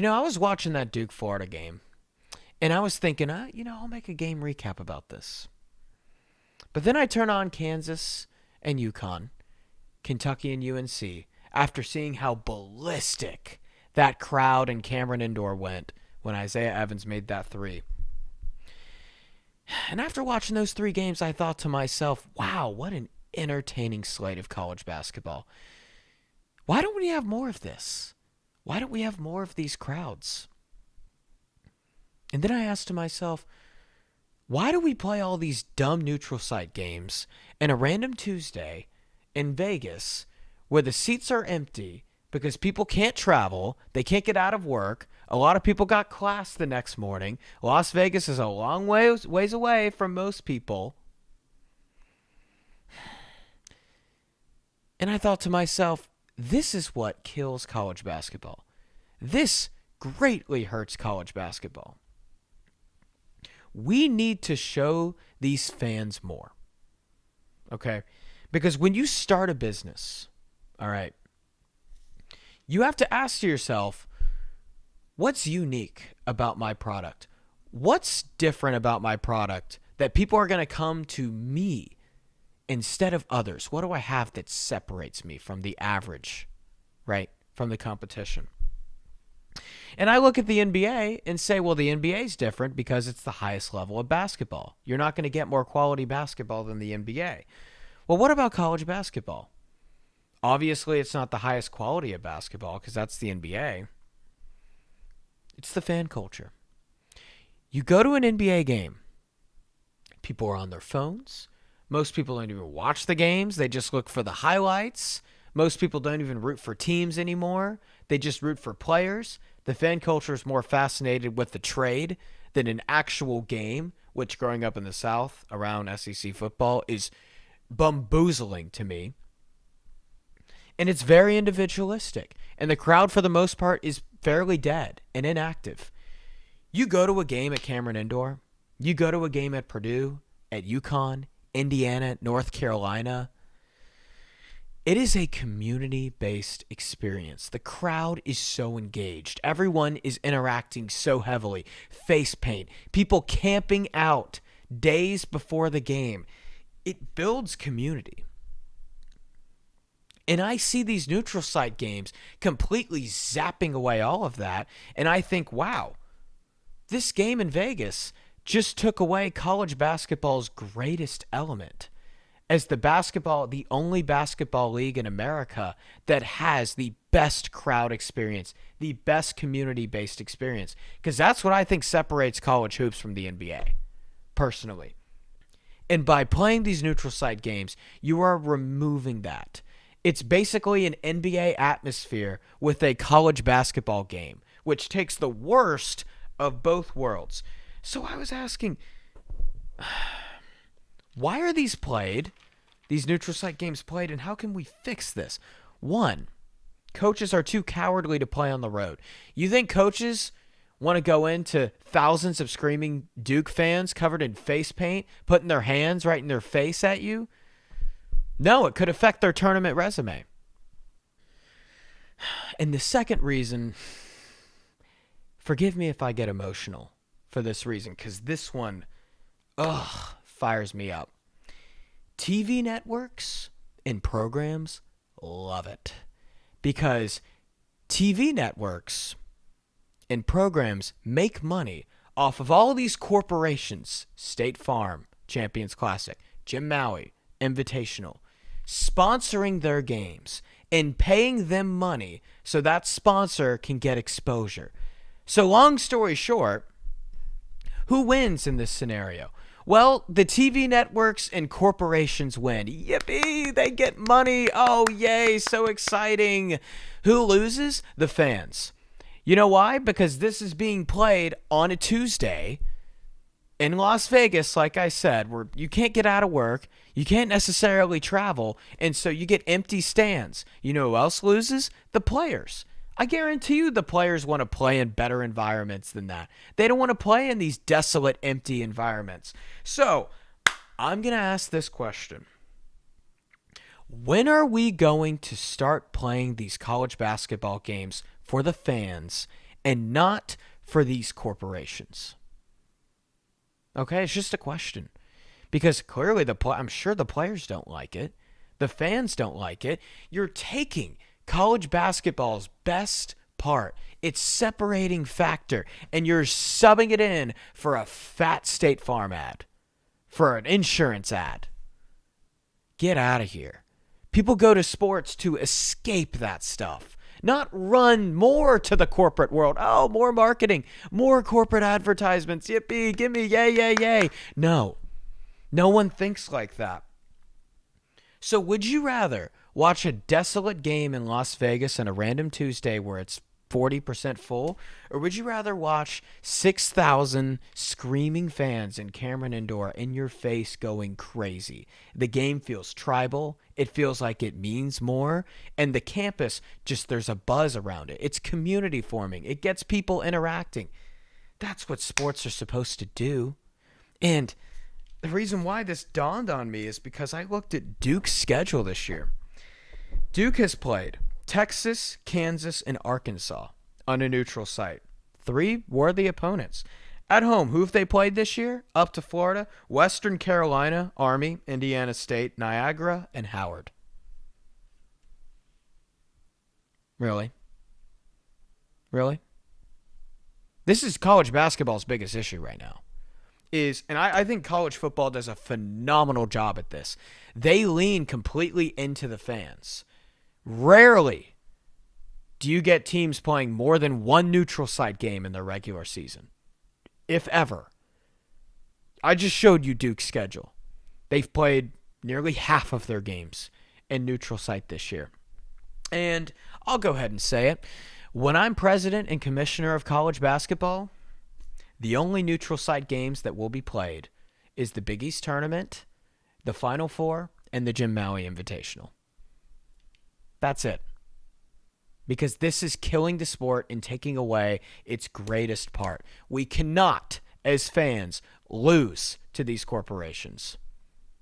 I was watching that Duke-Florida game, and I was thinking, I'll make a game recap about this. But then I turn on Kansas and UConn, Kentucky and UNC, after seeing how ballistic that crowd in Cameron Indoor went when Isaiah Evans made that three. And after watching those three games, I thought to myself, wow, what an entertaining slate of college basketball. Why don't we have more of this? Why don't we have more of these crowds? And then I asked to myself, why do we play all these dumb neutral site games in a random Tuesday in Vegas where the seats are empty because people can't travel, they can't get out of work, a lot of people got class the next morning, Las Vegas is a long ways away from most people. And I thought to myself, this is what kills college basketball. This greatly hurts college basketball. We need to show these fans more. Okay? Because when you start a business, all right, you have to ask yourself, what's unique about my product? What's different about my product that people are going to come to me instead of others? What do I have that separates me from the average, right? From the competition. And I look at the NBA and say, well, the NBA is different because it's the highest level of basketball. You're not going to get more quality basketball than the NBA. Well, what about college basketball? Obviously, it's not the highest quality of basketball because that's the NBA. It's the fan culture. You go to an NBA game, people are on their phones. Most people don't even watch the games. They just look for the highlights. Most people don't even root for teams anymore. They just root for players. The fan culture is more fascinated with the trade than an actual game, which growing up in the South around SEC football is bamboozling to me. And it's very individualistic. And the crowd, for the most part, is fairly dead and inactive. You go to a game at Cameron Indoor. You go to a game at Purdue, at UConn, Indiana, North Carolina. It is a community-based experience. The crowd is so engaged. Everyone is interacting so heavily. Face paint. People camping out days before the game. It builds community. And I see these neutral site games completely zapping away all of that. And I think, wow, this game in Vegas just took away college basketball's greatest element as the only basketball league in America that has the best crowd experience, the best community-based experience. Because that's what I think separates college hoops from the NBA, personally. And by playing these neutral site games, you are removing that. It's basically an NBA atmosphere with a college basketball game, which takes the worst of both worlds. So I was asking, why are these neutral site games played, and how can we fix this? One, coaches are too cowardly to play on the road. You think coaches want to go into thousands of screaming Duke fans covered in face paint, putting their hands right in their face at you? No, it could affect their tournament resume. And the second reason, forgive me if I get emotional for this reason, because this one, fires me up. TV networks and programs love it. Because TV networks and programs make money off of all of these corporations, State Farm, Champions Classic, Jim Maui, Invitational, sponsoring their games and paying them money so that sponsor can get exposure. So long story short, who wins in this scenario? Well, the TV networks and corporations win. Yippee! They get money. Oh, yay. So exciting. Who loses? The fans. You know why? Because this is being played on a Tuesday in Las Vegas, like I said, where you can't get out of work. You can't necessarily travel. And so you get empty stands. You know who else loses? The players. I guarantee you the players want to play in better environments than that. They don't want to play in these desolate, empty environments. So, I'm going to ask this question. When are we going to start playing these college basketball games for the fans and not for these corporations? Okay, it's just a question. Because clearly I'm sure the players don't like it. The fans don't like it. You're taking college basketball's best part, its separating factor, and you're subbing it in for a fat State Farm ad, for an insurance ad. Get out of here. People go to sports to escape that stuff, not run more to the corporate world. Oh, more marketing, more corporate advertisements. Yippee, give me yay, yay, yay. No one thinks like that. So would you rather watch a desolate game in Las Vegas on a random Tuesday where it's 40% full, or would you rather watch 6,000 screaming fans in Cameron Indoor in your face going crazy? The game feels tribal. It feels like it means more. And the campus, just there's a buzz around it. It's community forming. It gets people interacting. That's what sports are supposed to do. And the reason why this dawned on me is because I looked at Duke's schedule this year. Duke has played Texas, Kansas, and Arkansas on a neutral site. 3 worthy opponents. At home, who have they played this year? Up to Florida, Western Carolina, Army, Indiana State, Niagara, and Howard. Really? Really? This is college basketball's biggest issue right now. And I think college football does a phenomenal job at this. They lean completely into the fans. Rarely do you get teams playing more than one neutral site game in their regular season, if ever. I just showed you Duke's schedule. They've played nearly half of their games in neutral site this year. And I'll go ahead and say it. When I'm president and commissioner of college basketball, the only neutral site games that will be played is the Big East Tournament, the Final Four, and the Jim Maui Invitational. That's it. Because this is killing the sport and taking away its greatest part. We cannot, as fans, lose to these corporations.